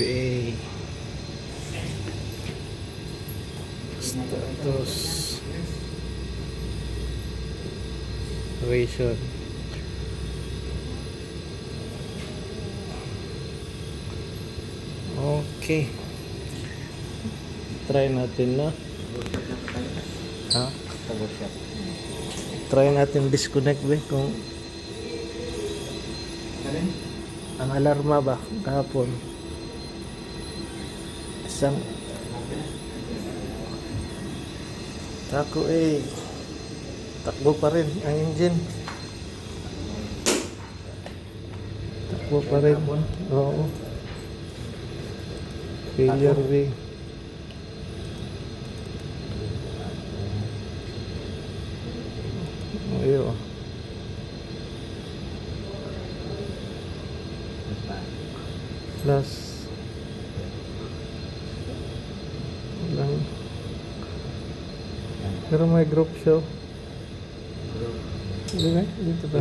PA status ration. Okay, try natin na try natin disconnect kung ang alarma ba kahapon isang tako takbo pa rin ang engine, takbo pa rin. Oo, failure ayun plus lang, pero may group show dito ba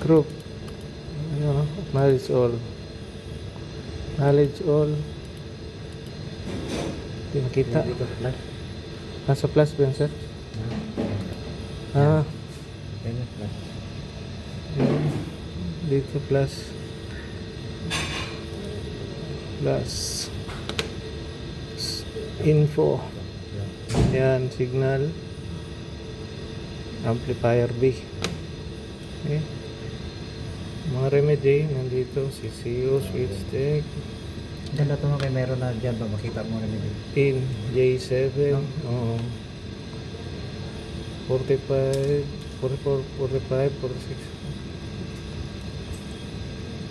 group, ayun, knowledge all di makita. Nasa plus ba yan, sir? Dito plus info, yan, signal, amplifier B. Okay, mga remedy nandito, CCU, switch tech, Ganda ito kay meron na dyan ba makita mo rin pin J7, 45, 44, 45, 46.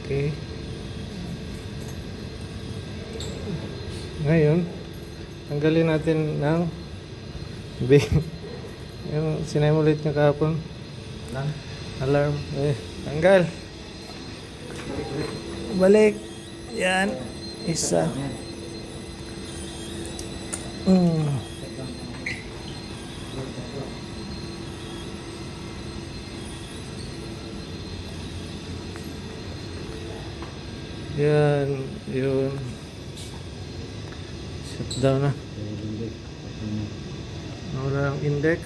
Okay. Ngayon, tanggalin natin ng yung sinemulate nyo kahapon. Alarm. Tanggal. Balik. Yan. Isa. Yan. Yun. Shutdown na. Wala ang index.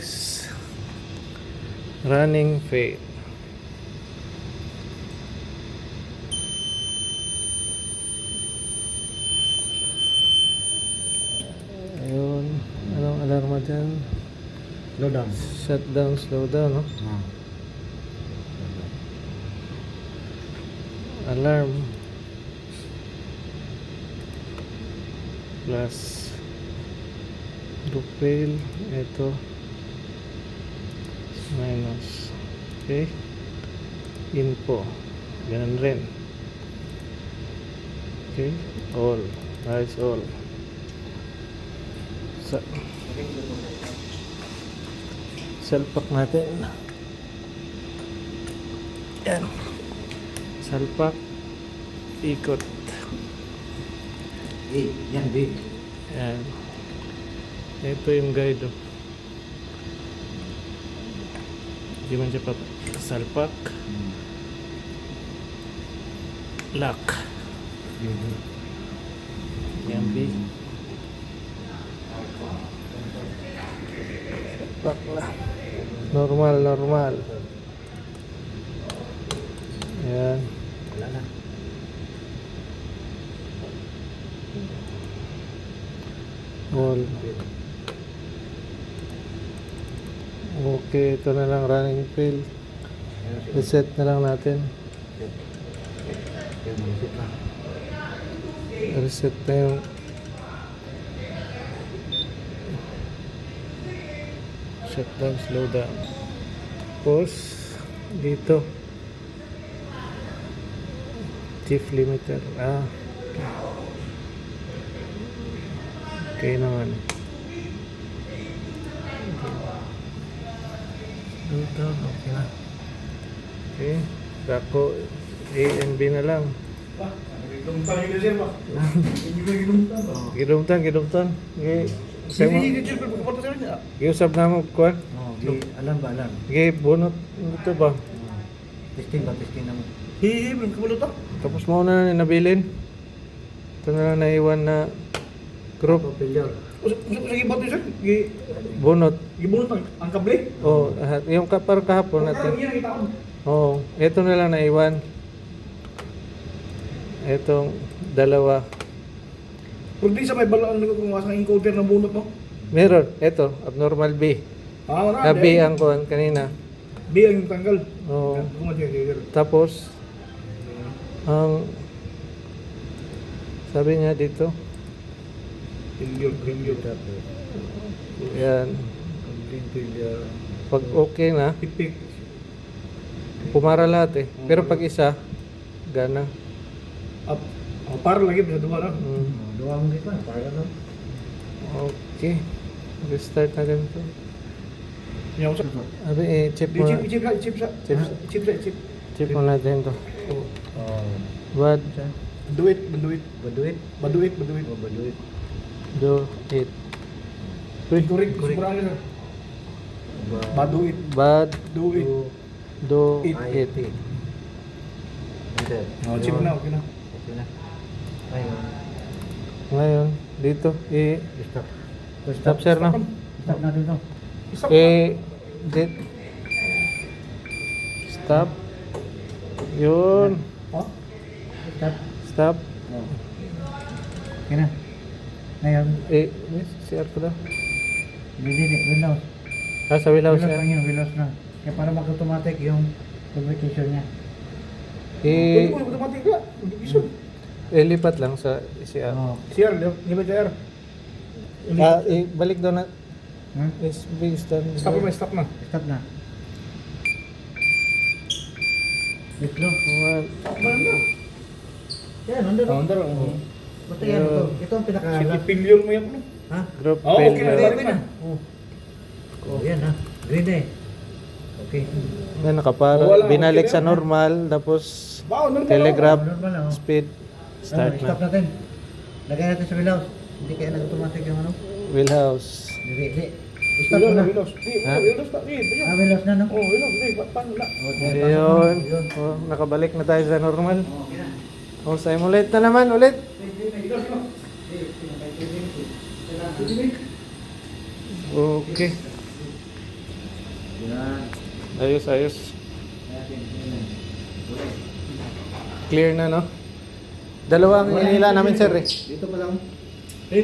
Running fail. Ayun. Anong alarma dyan? Slow down. Shutdown, slow down, no? Alarm. Plus group fail. Ito. Minus. Okay. Info. Ganun rin. Okay. All. Nice all. Salpak natin. Yan. Salpak. Ikot. Yan big. Yan. Ito yung guide. Hindi man siya salpak. Lock. Yan big. Salpak lah. Normal. Yan. Wala na. All. Okay, ito na lang running fail. Reset na lang natin. Reset na yung shutdown, slow down. Pause dito. Chief limiter. Okay naman. Dito, okay na. Okay. Dako, A and B na lang. Gidumtan. Okay. Giusap na mo, kuwan. Alam ba? Okay, bunot. Ito ba? Testing na mo. Hihi, belum kabulot ah. Tapos mo na nabilin. Ito na lang naiwan na group. Failure. Usag iba to sir. Bunot. Gibunot ang kable. Oh, yung parang kahapon natin. Yan kita ko. Oh, ito na lang naiwan. Itong dalawa. Pero di sa may balaan kung asang encoder na bunot no. Meron. Ito, abnormal B. Ah, wala. B ang kuhan kanina. B ang tanggal. Oo. Kumadya sir. Tapos, ang sabi niya dito, Failure. yan, Complete failure. pag okay na, Pipik. pumara lahat eh. Pero pag isa, gana. Up. Oh, para lagi bisa dua na. Mm. Dua mo dito, para no? Okay. Restart na ganito. Yang usap. Abi chip Di mo chip na. chip lah, chip sa. Chip. Chip sa chip. Chip mo natin to. Oh. Bad, Banduit, banduit. Baduit. Banduit, banduit. Oh, baduit. do, it. Kurik, seberang sir. Baduit, Bad, duit. do, It. it. Enter. Oh, chip na, okay na. Okay na. Ayun. Ngayon, dito, Stop. stop sir no? Stop natin to. Stop. Dit. Stop. Yun. Ha? Stop. Stop. Oh. Okay na. Ngayon, CR ko daw. hindi, Windows. Sa Wilaw Windows siya. lang yun, Windows na. Kaya para mag-automatic yung communication niya. Pwede mo automatic ka. Hindi iso. Lipat lang sa CR. Oh. Siar, di ba siar? Balik daw na. Hmm? SB stand. Stop na, stop na. Stop na. Withdraw. Mana na? Yan, nandun. Oh, andar. Basta yan, ito ang pinaka... Sige, failure mo yan. Ha? Group Oh, okay na, failure. okay na. Oh. Oh, yan ha. Green eh. Okay. Na nakapara. Wala, Binalik okay sa na. normal. Tapos Bao, normal. telegraph Normal na, oh. speed. Start Stop na. natin. Lagay natin sa wheelhouse. Hindi kaya nag-automatic yung ano. Wheelhouse. Hindi. Stop Wilos, na. wilos. Ha? Wilos na. Ah, wheelhouse na, no? Oh, wilos. Paano na? Ayun. Oh, nakabalik na tayo sa normal. Oh, simulate na naman ulit. Okay. Ayos, ayos. Clear na, no? Dalawa ang inila namin, sir, eh. Dito pa lang. Eh,